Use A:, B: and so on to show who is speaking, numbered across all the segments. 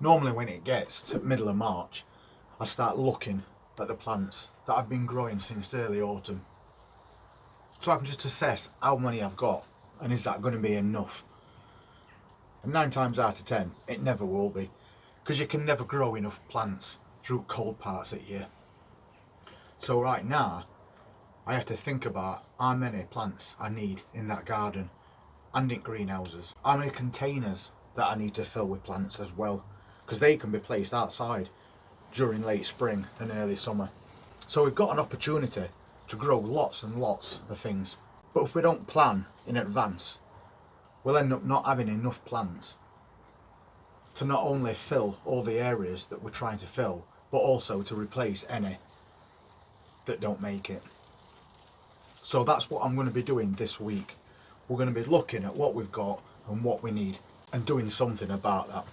A: Normally when it gets to middle of March, I start looking at the plants that I've been growing since early autumn. So I can just assess how many I've got and is that going to be enough. And 9 times out of 10, it never will be, because you can never grow enough plants through cold parts of the year. So right now, I have to think about how many plants I need in that garden and in greenhouses. How many containers that I need to fill with plants as well, because they can be placed outside during late spring and early summer. So we've got an opportunity to grow lots and lots of things. But if we don't plan in advance, we'll end up not having enough plants to not only fill all the areas that we're trying to fill, but also to replace any that don't make it. So that's what I'm going to be doing this week. We're going to be looking at what we've got and what we need and doing something about that.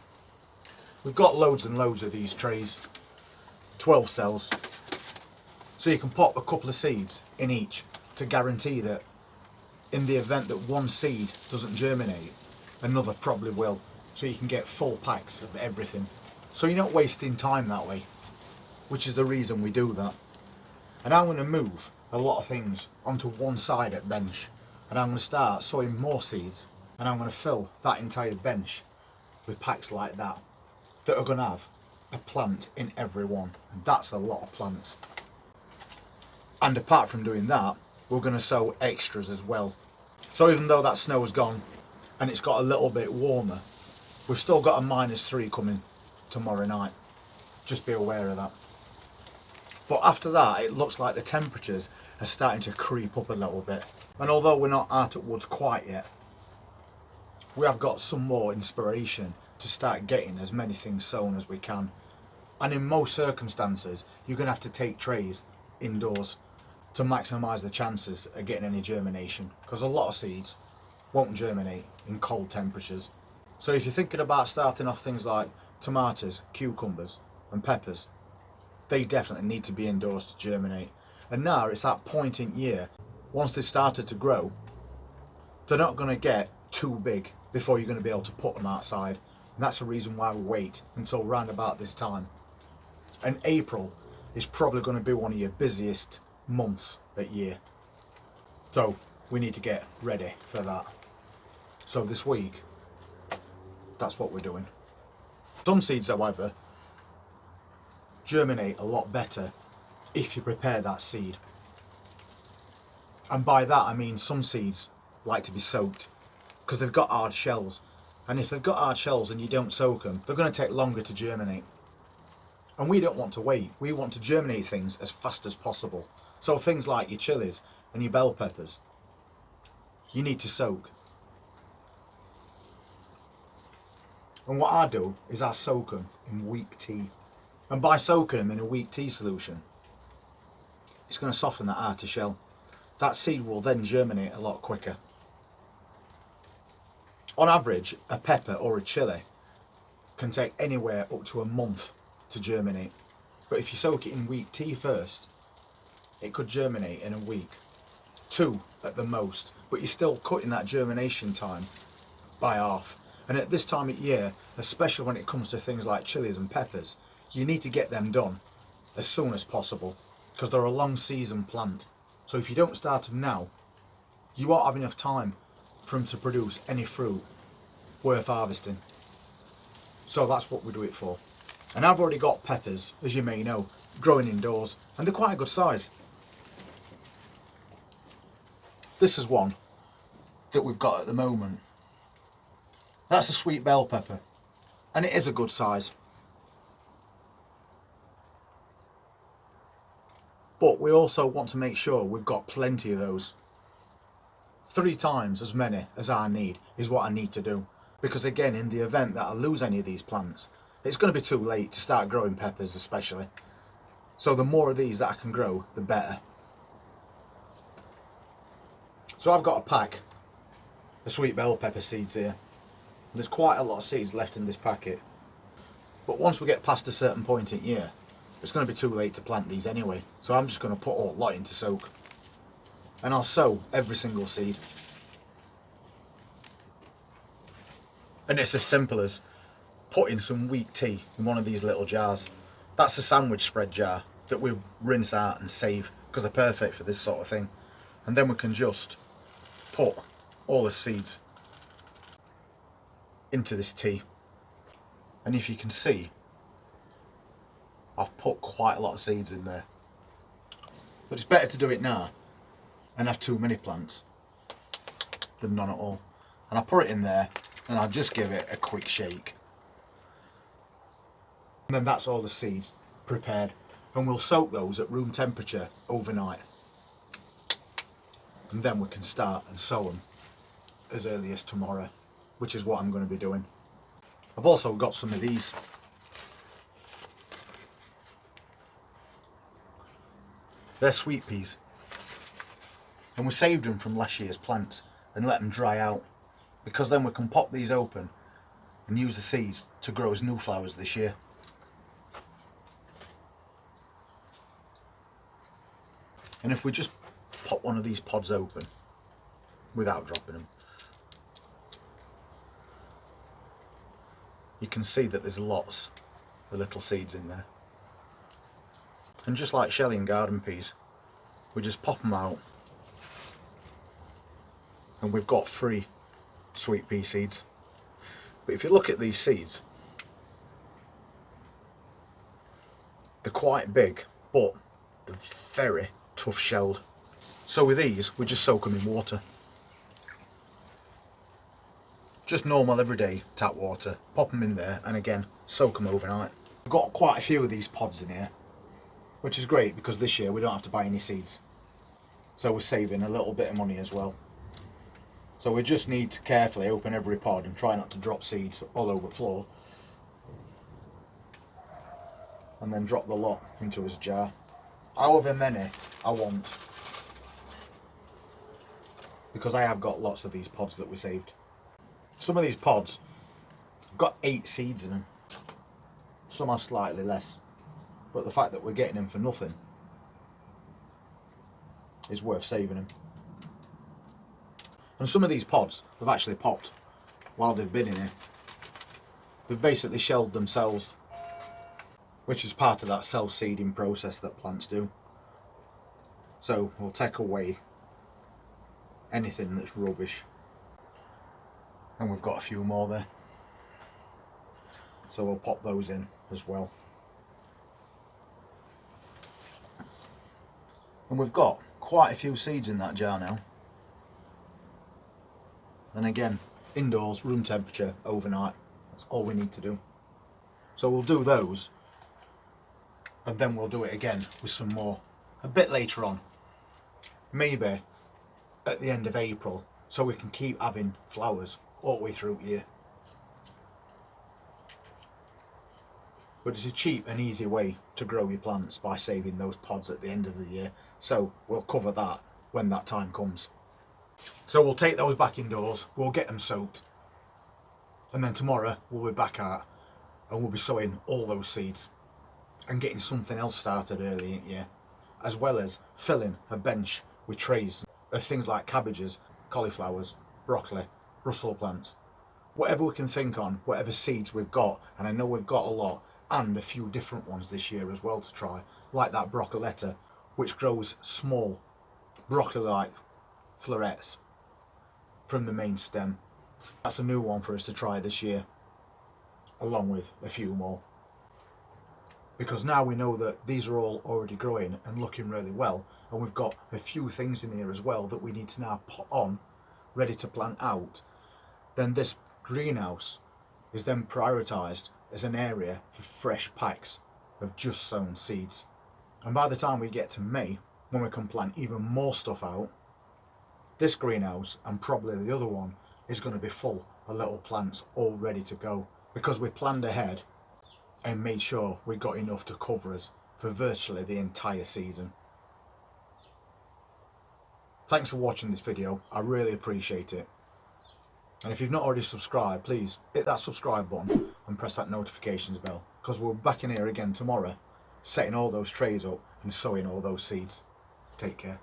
A: We've got loads and loads of these trays, 12 cells, so you can pop a couple of seeds in each to guarantee that in the event that one seed doesn't germinate, another probably will, so you can get full packs of everything. So you're not wasting time that way, which is the reason we do that. And I'm going to move a lot of things onto one side at bench, and I'm going to start sowing more seeds, and I'm going to fill that entire bench with packs like that are going to have a plant in every one, and that's a lot of plants. And apart from doing that, we're going to sow extras as well. So even though that snow's gone and it's got a little bit warmer, we've still got a -3 coming tomorrow night. Just be aware of that. But after that, it looks like the temperatures are starting to creep up a little bit. And although we're not out at woods quite yet, we have got some more inspiration to start getting as many things sown as we can. And in most circumstances, you're going to have to take trays indoors to maximise the chances of getting any germination, because a lot of seeds won't germinate in cold temperatures. So if you're thinking about starting off things like tomatoes, cucumbers and peppers, they definitely need to be indoors to germinate. And now it's that point in year, once they've started to grow, they're not going to get too big before you're going to be able to put them outside. And that's the reason why we wait until round about this time. And April is probably going to be one of your busiest months that year. So we need to get ready for that. So this week, that's what we're doing. Some seeds, however, germinate a lot better if you prepare that seed. And by that I mean some seeds like to be soaked because they've got hard shells. And if they've got hard shells and you don't soak them, they're going to take longer to germinate. And we don't want to wait. We want to germinate things as fast as possible. So things like your chilies and your bell peppers, you need to soak. And what I do is I soak them in weak tea. And by soaking them in a weak tea solution, it's going to soften that outer shell. That seed will then germinate a lot quicker. On average, a pepper or a chilli can take anywhere up to a month to germinate. But if you soak it in weak tea first, it could germinate in a week, 2 at the most, but you're still cutting that germination time by half. And at this time of year, especially when it comes to things like chilies and peppers, you need to get them done as soon as possible because they're a long season plant. So if you don't start them now, you won't have enough time for them to produce any fruit worth harvesting. So that's what we do it for. And I've already got peppers, as you may know, growing indoors, and they're quite a good size. This is one that we've got at the moment. That's a sweet bell pepper, and it is a good size. But we also want to make sure we've got plenty of those. 3 times as many as I need is what I need to do. Because again, in the event that I lose any of these plants, it's going to be too late to start growing peppers especially. So the more of these that I can grow, the better. So I've got a pack of sweet bell pepper seeds here. There's quite a lot of seeds left in this packet. But once we get past a certain point in year, it's going to be too late to plant these anyway. So I'm just going to put a lot into soak. And I'll sow every single seed. And it's as simple as putting some wheat tea in one of these little jars. That's a sandwich spread jar that we rinse out and save because they're perfect for this sort of thing. And then we can just put all the seeds into this tea. And if you can see, I've put quite a lot of seeds in there. But it's better to do it now and have too many plants than none at all. And I put it in there and I'll just give it a quick shake. And then that's all the seeds prepared. And we'll soak those at room temperature overnight. And then we can start and sow them as early as tomorrow, which is what I'm going to be doing. I've also got some of these. They're sweet peas. And we saved them from last year's plants and let them dry out, because then we can pop these open and use the seeds to grow as new flowers this year. And if we just pop one of these pods open without dropping them, you can see that there's lots of little seeds in there. And just like shelly and garden peas, we just pop them out and we've got 3 sweet pea seeds. But if you look at these seeds, they're quite big, but they're very tough shelled. So with these, we just soak them in water. Just normal everyday tap water, pop them in there and again, soak them overnight. We've got quite a few of these pods in here, which is great because this year we don't have to buy any seeds. So we're saving a little bit of money as well. So we just need to carefully open every pod and try not to drop seeds all over the floor. And then drop the lot into his jar. However many I want. Because I have got lots of these pods that we saved. Some of these pods have got 8 seeds in them. Some are slightly less. But the fact that we're getting them for nothing is worth saving them. And some of these pods have actually popped while they've been in here. They've basically shelled themselves, which is part of that self-seeding process that plants do. So we'll take away anything that's rubbish. And we've got a few more there. So we'll pop those in as well. And we've got quite a few seeds in that jar now. And again, indoors, room temperature, overnight. That's all we need to do. So we'll do those. And then we'll do it again with some more a bit later on. Maybe at the end of April, so we can keep having flowers all the way through the year. But it's a cheap and easy way to grow your plants by saving those pods at the end of the year. So we'll cover that when that time comes. So we'll take those back indoors, we'll get them soaked. And then tomorrow we'll be back out and we'll be sowing all those seeds and getting something else started early in the year. As well as filling a bench with trays of things like cabbages, cauliflowers, broccoli, Brussels plants. Whatever we can think on, whatever seeds we've got, and I know we've got a lot, and a few different ones this year as well to try, like that broccoletta, which grows small, broccoli-like florets from the main stem. That's a new one for us to try this year, along with a few more. Because now we know that these are all already growing and looking really well, and we've got a few things in here as well that we need to now put on, ready to plant out, then this greenhouse is then prioritised as an area for fresh packs of just sown seeds. And by the time we get to May, when we can plant even more stuff out, this greenhouse and probably the other one is going to be full of little plants all ready to go, because we planned ahead and made sure we got enough to cover us for virtually the entire season. Thanks for watching this video, I really appreciate it. And if you've not already subscribed, please hit that subscribe button and press that notifications bell, because we'll be back in here again tomorrow, setting all those trays up and sowing all those seeds. Take care.